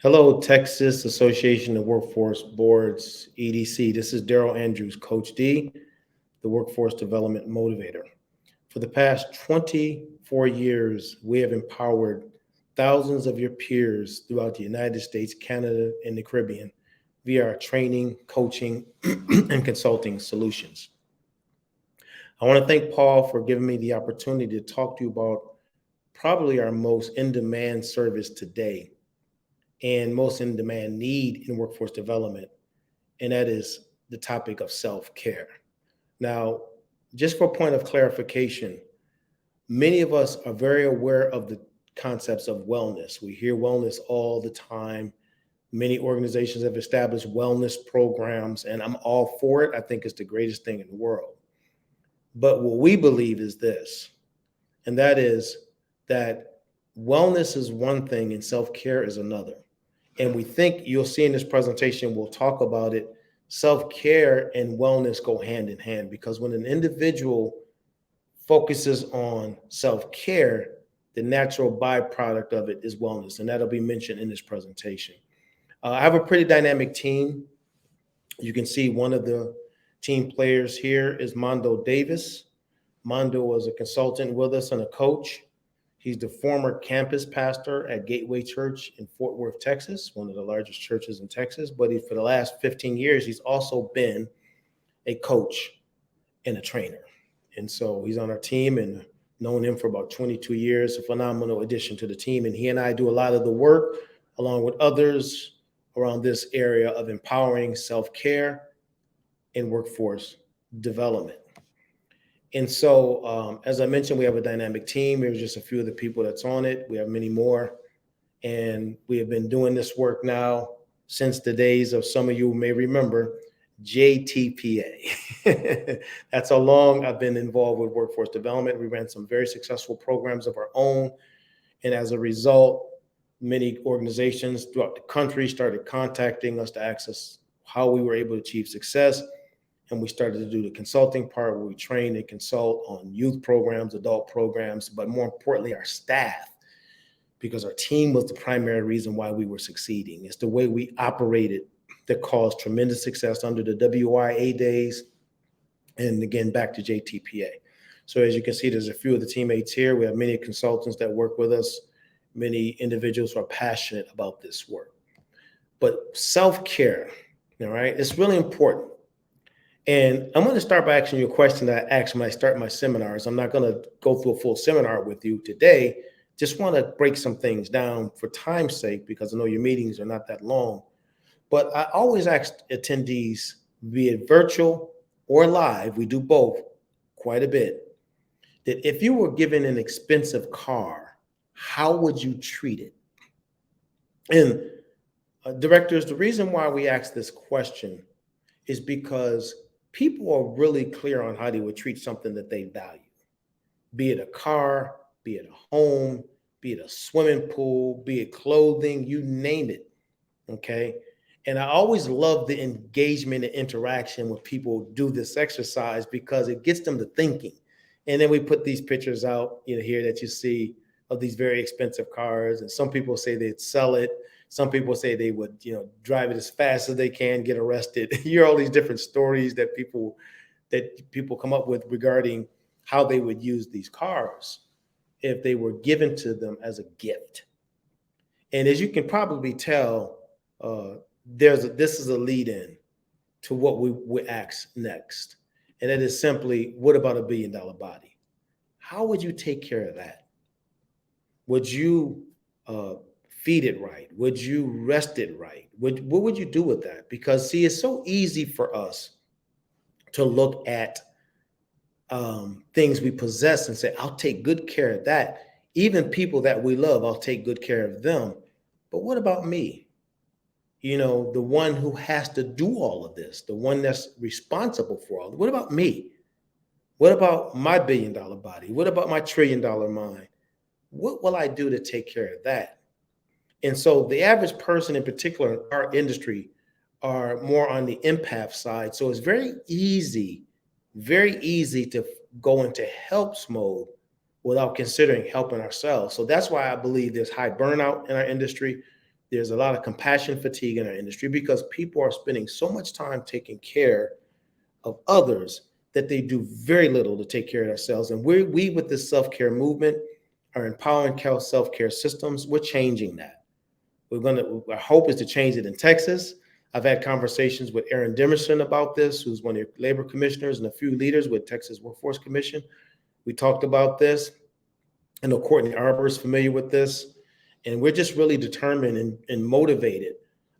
Hello, Texas Association of Workforce Boards, EDC. This is Daryl Andrews, Coach D, the Workforce Development Motivator. For the past 24 years, we have empowered thousands of your peers throughout the United States, Canada, and the Caribbean via our training, coaching, and consulting solutions. I want to thank Paul for giving me the opportunity to talk to you about probably our most in demand service today and most in demand need in workforce development, and that is the topic of self care. Now, just for point of clarification, many of us are very aware of the concepts of wellness. We hear wellness all the time. Many organizations have established wellness programs, and I'm all for it. I think it's the greatest thing in the world. But what we believe is this, and that is that wellness is one thing and self care is another. And we think you'll see in this presentation, we'll talk about it. Self care and wellness go hand in hand because when an individual focuses on self care, the natural byproduct of it is wellness. And that'll be mentioned in this presentation. I have a pretty dynamic team. You can see one of the team players here is Mondo Davis. Mondo was a consultant with us and a coach. He's the former campus pastor at Gateway Church in Fort Worth, Texas, one of the largest churches in Texas. But for the last 15 years, he's also been a coach and a trainer. And so he's on our team and known him for about 22 years, a phenomenal addition to the team. And he and I do a lot of the work along with others around this area of empowering self-care and workforce development. And so, as I mentioned, we have a dynamic team. Here's just a few of the people that's on it. We have many more. And we have been doing this work now since the days of some of you may remember JTPA. That's how long I've been involved with workforce development. We ran some very successful programs of our own. And as a result, many organizations throughout the country started contacting us to access how we were able to achieve success. And we started to do the consulting part where we train and consult on youth programs, adult programs, but more importantly, our staff, because our team was the primary reason why we were succeeding. It's the way we operated that caused tremendous success under the WIA days. And again, back to JTPA. So as you can see, there's a few of the teammates here. We have many consultants that work with us, many individuals who are passionate about this work. But self-care, all right, it's really important. And I'm going to start by asking you a question that I ask when I start my seminars. I'm not going to go through a full seminar with you today. Just want to break some things down for time's sake, because I know your meetings are not that long. But I always ask attendees, be it virtual or live, we do both quite a bit, that if you were given an expensive car, how would you treat it? And directors, the reason why we ask this question is because people are really clear on how they would treat something that they value, be it a car, be it a home, be it a swimming pool, be it clothing, you name it, okay? And I always love the engagement and interaction when people do this exercise because it gets them to thinking. And then we put these pictures out, here that you see of these very expensive cars. And some people say they'd sell it. Some people say they would, drive it as fast as they can, get arrested. You hear all these different stories that people come up with regarding how they would use these cars if they were given to them as a gift. And as you can probably tell, this is a lead-in to what we would ask next. And that is simply, what about $1 billion body? How would you take care of that? Would you feed it right? Would you rest it right? What would you do with that? Because see, it's so easy for us to look at things we possess and say, I'll take good care of that. Even people that we love, I'll take good care of them. But what about me? The one who has to do all of this, the one that's responsible for all of it. What about me? What about my $1 billion body? What about my $1 trillion mind? What will I do to take care of that? And so the average person in particular in our industry are more on the empath side. So it's very easy to go into helps mode without considering helping ourselves. So that's why I believe there's high burnout in our industry. There's a lot of compassion fatigue in our industry because people are spending so much time taking care of others that they do very little to take care of themselves. And we with this self-care movement are empowering self-care systems. We're changing that. Our hope is to change it in Texas. I've had conversations with Aaron Demerson about this, who's one of your labor commissioners, and a few leaders with Texas Workforce Commission. We talked about this. I know Courtney Arbor is familiar with this. And we're just really determined and motivated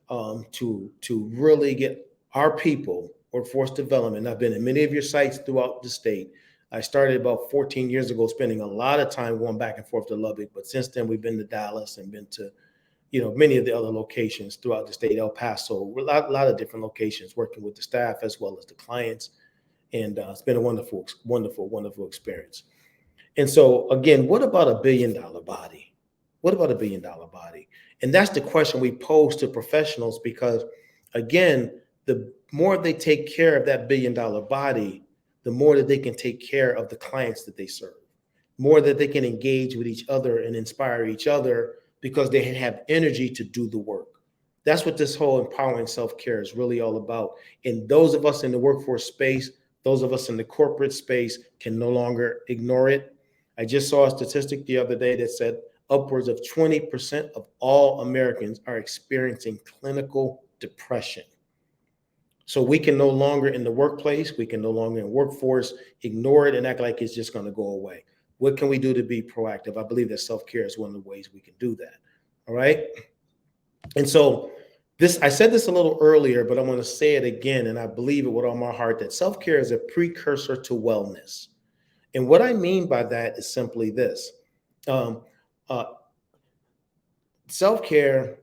to really get our people, workforce development. I've been in many of your sites throughout the state. I started about 14 years ago, spending a lot of time going back and forth to Lubbock. But since then, we've been to Dallas and been to many of the other locations throughout the state, El Paso, a lot of different locations, working with the staff as well as the clients. And it's been a wonderful, wonderful, wonderful experience. And so, again, what about $1 billion body? What about $1 billion body? And that's the question we pose to professionals because, again, the more they take care of that $1 billion body, the more that they can take care of the clients that they serve, more that they can engage with each other and inspire each other because they have energy to do the work. That's what this whole empowering self-care is really all about. And those of us in the workforce space, those of us in the corporate space can no longer ignore it. I just saw a statistic the other day that said upwards of 20% of all Americans are experiencing clinical depression. So we can no longer in the workplace, we can no longer in workforce ignore it and act like it's just going to go away. What can we do to be proactive? I believe that self-care is one of the ways we can do that. All right. And so I said this a little earlier, but I'm going to say it again. And I believe it with all my heart that self-care is a precursor to wellness. And what I mean by that is simply this. Self-care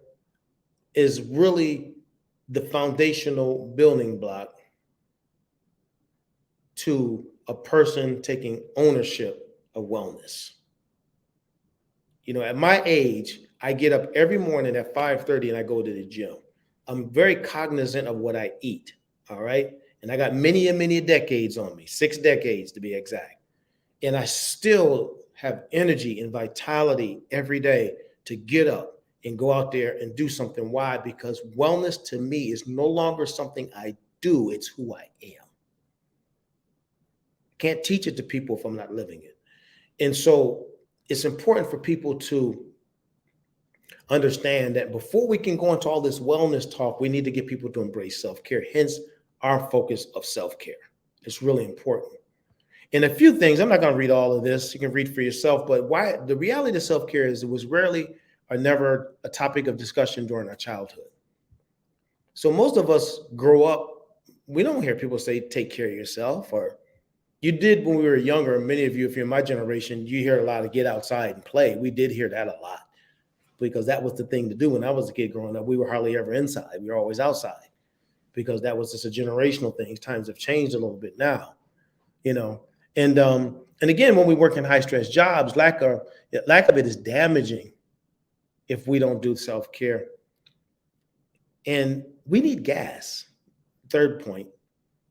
is really the foundational building block to a person taking ownership of wellness. At my age, I get up every morning at 5:30 and I go to the gym. I'm very cognizant of what I eat. All right. And I got many decades on me, 6 decades to be exact. And I still have energy and vitality every day to get up and go out there and do something. Why? Because wellness to me is no longer something I do. It's who I am. I can't teach it to people if I'm not living it. And so it's important for people to understand that before we can go into all this wellness talk, we need to get people to embrace self-care. Hence our focus of self-care. It's really important. And a few things, I'm not going to read all of this. You can read for yourself, but why the reality of self-care is it was rarely or never a topic of discussion during our childhood. So most of us grow up, we don't hear people say, take care of yourself, or you did when we were younger. Many of you, if you're in my generation, you hear a lot of get outside and play. We did hear that a lot because that was the thing to do. When I was a kid growing up, we were hardly ever inside. We were always outside because that was just a generational thing. Times have changed a little bit now, And again, when we work in high stress jobs, lack of it is damaging if we don't do self-care. And we need gas. Third point.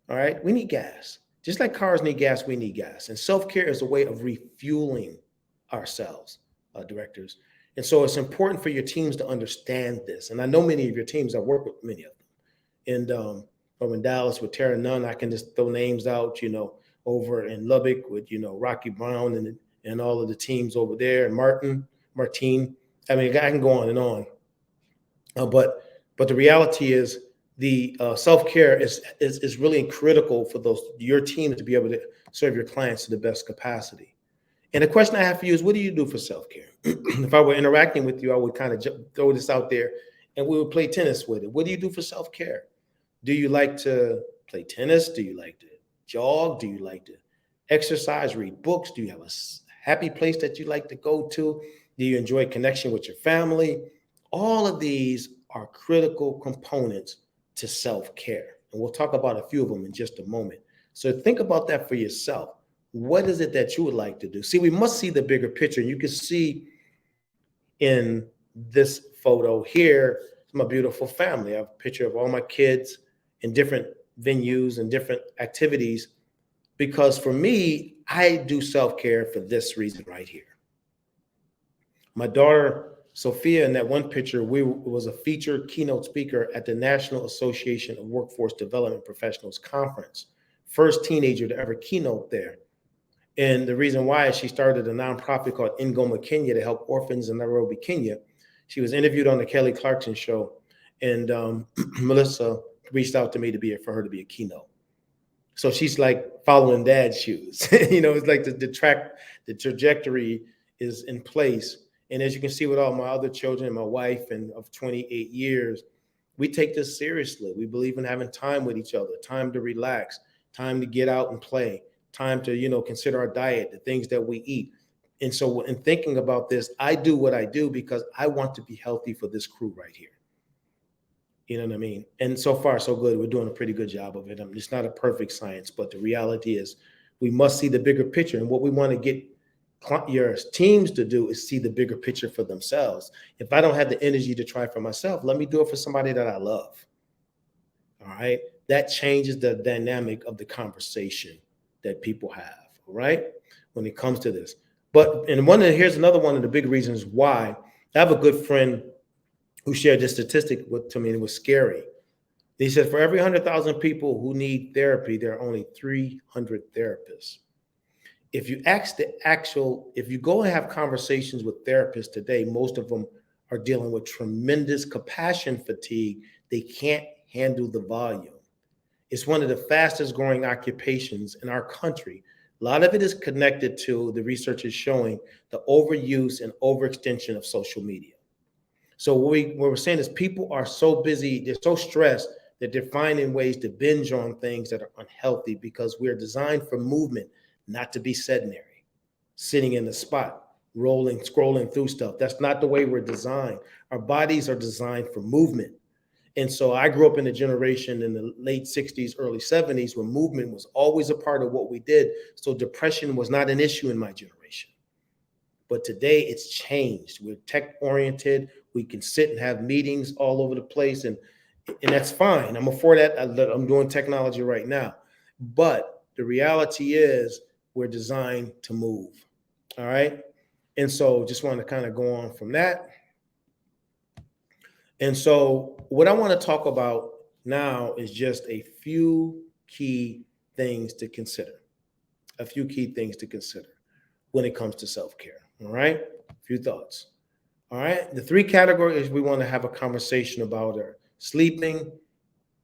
All right. We need gas. Just like cars need gas, we need gas. And self-care is a way of refueling ourselves, directors. And so it's important for your teams to understand this. And I know many of your teams, I work with many of them. And over in Dallas with Tara Nunn, I can just throw names out, over in Lubbock with, Rocky Brown and all of the teams over there, and Martine. I mean, I can go on and on. But the reality is the self-care is really critical for your team to be able to serve your clients to the best capacity. And the question I have for you is, what do you do for self-care? If I were interacting with you, I would kind of throw this out there and we would play tennis with it. What do you do for self-care? Do you like to play tennis? Do you like to jog? Do you like to exercise, read books? Do you have a happy place that you like to go to? Do you enjoy connection with your family? All of these are critical components to self-care. And we'll talk about a few of them in just a moment. So think about that for yourself. What is it that you would like to do? See, we must see the bigger picture. You can see in this photo here, my beautiful family. I have a picture of all my kids in different venues and different activities, because for me, I do self-care for this reason right here. My daughter Sophia, in that one picture, we was a featured keynote speaker at the National Association of Workforce Development Professionals Conference. First teenager to ever keynote there. And the reason why is she started a nonprofit called Ngoma Kenya to help orphans in Nairobi, Kenya. She was interviewed on the Kelly Clarkson show, and Melissa reached out to me for her to be a keynote. So she's like following dad's shoes. It's like the trajectory is in place. And as you can see with all my other children, my wife, and of 28 years, we take this seriously. We believe in having time with each other, time to relax, time to get out and play, time to, consider our diet, the things that we eat. And so in thinking about this, I do what I do because I want to be healthy for this crew right here. You know what I mean? And so far, so good. We're doing a pretty good job of it. I mean, it's not a perfect science, but the reality is we must see the bigger picture. And what we want to get your teams to do is see the bigger picture for themselves. If I don't have the energy to try for myself, let me do it for somebody that I love. All right. That changes the dynamic of the conversation that people have. All right. When it comes to this. Here's another one of the big reasons why. I have a good friend who shared this statistic to me, and it was scary. He said, for every 100,000 people who need therapy, there are only 300 therapists. If you go and have conversations with therapists today, most of them are dealing with tremendous compassion fatigue. They can't handle the volume. It's one of the fastest growing occupations in our country. A lot of it is connected to the research is showing the overuse and overextension of social media. So what we're saying is people are so busy, they're so stressed that they're finding ways to binge on things that are unhealthy because we're designed for movement, not to be sedentary, sitting in the spot, scrolling through stuff. That's not the way we're designed. Our bodies are designed for movement. And so I grew up in a generation in the late 60s, early 70s, where movement was always a part of what we did. So depression was not an issue in my generation. But today it's changed. We're tech oriented. We can sit and have meetings all over the place. And that's fine. I'm for that. I'm doing technology right now. But the reality is we're designed to move. All right. And so just want to kind of go on from that. And so what I want to talk about now is just a few key things to consider. A few key things to consider when it comes to self-care. All right. A few thoughts. All right. The three categories we want to have a conversation about are sleeping,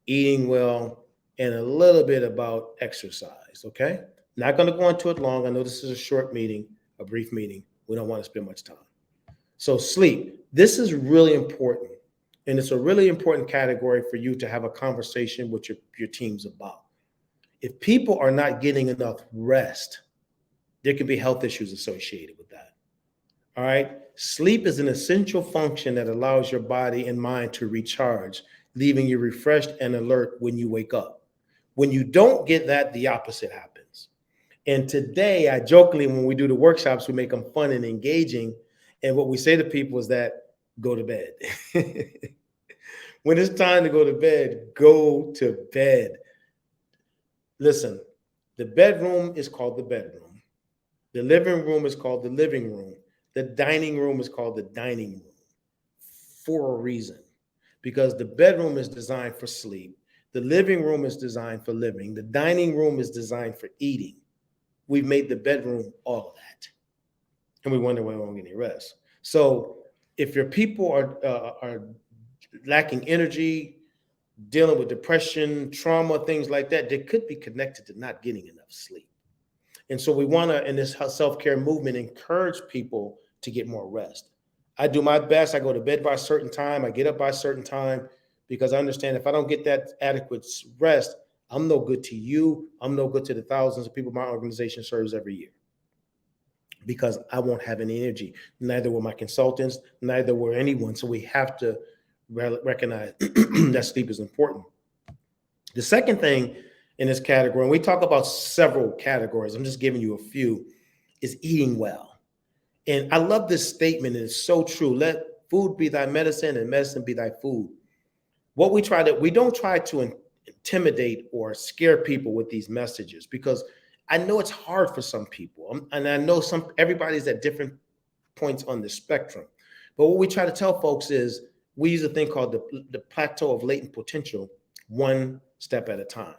eating well, and a little bit about exercise. Okay. Not going to go into it long. I know this is a short meeting, a brief meeting. We don't want to spend much time. So sleep. This is really important. And it's a really important category for you to have a conversation with your teams about. If people are not getting enough rest, there can be health issues associated with that. All right. Sleep is an essential function that allows your body and mind to recharge, leaving you refreshed and alert when you wake up. When you don't get that, the opposite happens. And today, I jokingly, when we do the workshops, we make them fun and engaging. And what we say to people is that go to bed. When it's time to go to bed, go to bed. Listen, the bedroom is called the bedroom. The living room is called the living room. The dining room is called the dining room for a reason, because the bedroom is designed for sleep. The living room is designed for living. The dining room is designed for eating. We've made the bedroom all of that. And we wonder why we won't get any rest. So if your people are lacking energy, dealing with depression, trauma, things like that, they could be connected to not getting enough sleep. And so we want to, in this self-care movement, encourage people to get more rest. I do my best. I go to bed by a certain time. I get up by a certain time because I understand if I don't get that adequate rest, I'm no good to you. I'm no good to the thousands of people my organization serves every year because I won't have any energy. Neither will my consultants, neither will anyone. So we have to recognize that sleep is important. The second thing in this category, and we talk about several categories, I'm just giving you a few, is eating well. And I love this statement, and it's so true. Let food be thy medicine and medicine be thy food. We don't try to intimidate or scare people with these messages because I know it's hard for some people. And I know everybody's at different points on the spectrum. But what we try to tell folks is we use a thing called the plateau of latent potential, one step at a time,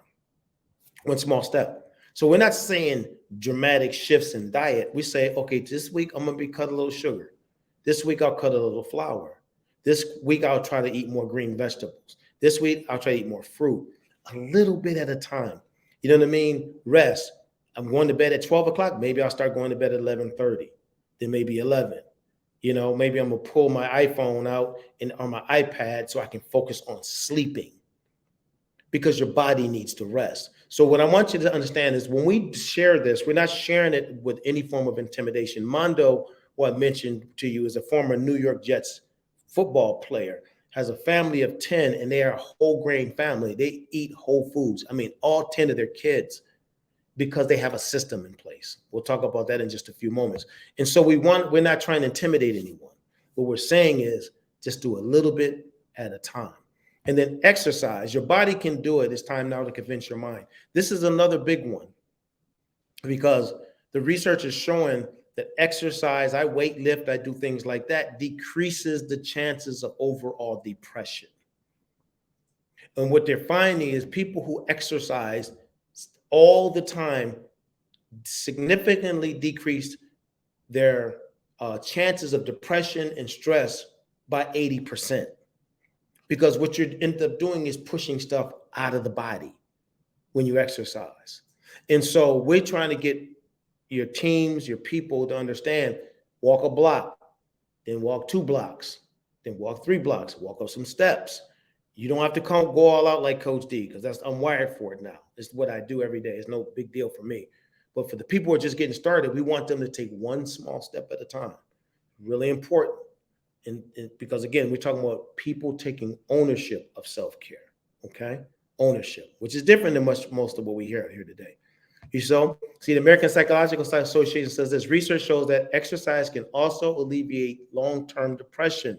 one small step. So we're not saying dramatic shifts in diet. We say, okay, this week I'm going to cut a little sugar. This week I'll cut a little flour. This week I'll try to eat more green vegetables. This week I'll try to eat more fruit, a little bit at a time. You know what I mean? Rest. I'm going to bed at 12 o'clock. Maybe I'll start going to bed at 11:30, then maybe 11. You know, maybe I'm going to pull my iPhone out and on my iPad so I can focus on sleeping, because your body needs to rest. So what I want you to understand is when we share this, we're not sharing it with any form of intimidation. Mondo, who I mentioned to you, is a former New York Jets football player, has a family of 10, and they are a whole grain family. They eat whole foods. I mean, all 10 of their kids, because they have a system in place. We'll talk about that in just a few moments. And so we're not trying to intimidate anyone. What we're saying is just do a little bit at a time. And then exercise. Your body can do it. It's time now to convince your mind. This is another big one, because the research is showing that exercise, I weight lift, I do things like that, decreases the chances of overall depression. And what they're finding is people who exercise all the time significantly decreased their chances of depression and stress by 80%. Because what you end up doing is pushing stuff out of the body when you exercise. And so we're trying to get your teams, your people to understand, walk a block, then walk 2 blocks, then walk 3 blocks, walk up some steps. You don't have to go all out like Coach D, because I'm wired for it now. It's what I do every day. It's no big deal for me. But for the people who are just getting started, we want them to take one small step at a time. Really important. And because, again, we're talking about people taking ownership of self-care, okay? Ownership, which is different than most of what we hear here today. See, the American Psychological Association says this: research shows that exercise can also alleviate long-term depression.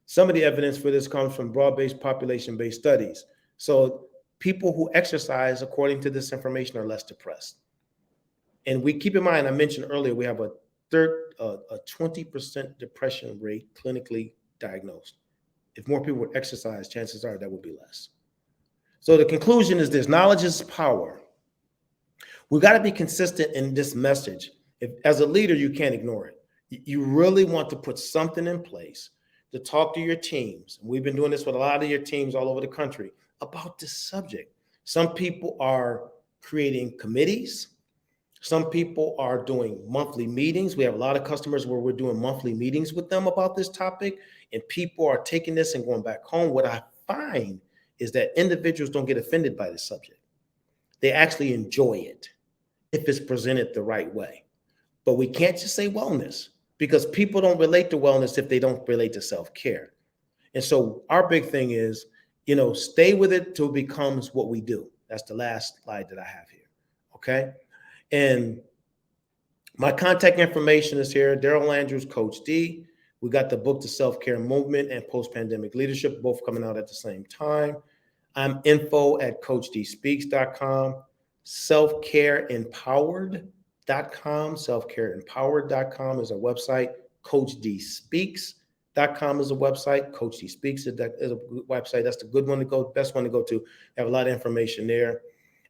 Some of the evidence for this comes from broad-based population-based studies. So people who exercise, according to this information, are less depressed. And we keep in mind, I mentioned earlier, we have a 20% depression rate clinically diagnosed. If more people would exercise, chances are that would be less. So the conclusion is this: knowledge is power. We got to be consistent in this message. As a leader, you can't ignore it. You really want to put something in place to talk to your teams. We've been doing this with a lot of your teams all over the country about this subject. Some people are creating committees. Some people are doing monthly meetings. We have a lot of customers where we're doing monthly meetings with them about this topic, and people are taking this and going back home. What I find is that individuals don't get offended by this subject. They actually enjoy it if it's presented the right way. But we can't just say wellness, because people don't relate to wellness if they don't relate to self-care. And so our big thing is, stay with it till it becomes what we do. That's the last slide that I have here, okay? And my contact information is here. Daryl Andrews, Coach D. We got the book, The Self-Care Movement and Post-Pandemic Leadership, both coming out at the same time. I'm info@coachdspeaks.com, selfcareempowered.com. Selfcareempowered.com is our website. CoachDSpeaks.com is a website. Coach D Speaks is a website. That's the good one to go, best one to go to. Have a lot of information there.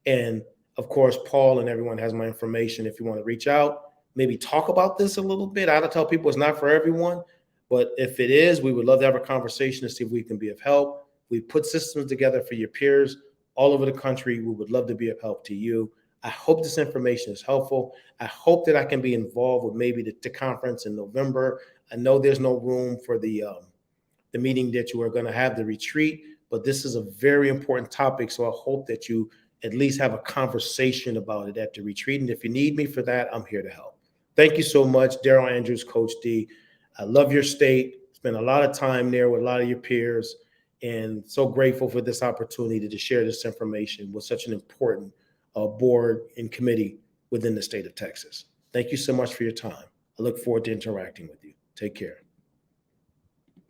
And of course, Paul and everyone has my information if you want to reach out, maybe talk about this a little bit. I don't tell people it's not for everyone, but if it is, we would love to have a conversation to see if we can be of help. We put systems together for your peers all over the country. We would love to be of help to you. I hope this information is helpful. I hope that I can be involved with maybe the conference in November. I know there's no room for the meeting that you are going to have, the retreat, but this is a very important topic. So I hope that you at least have a conversation about it at the retreat. And if you need me for that, I'm here to help. Thank you so much, Daryl Andrews, Coach D. I love your state. Spent a lot of time there with a lot of your peers, and so grateful for this opportunity to share this information with such an important board and committee within the state of Texas. Thank you so much for your time. I look forward to interacting with you. Take care.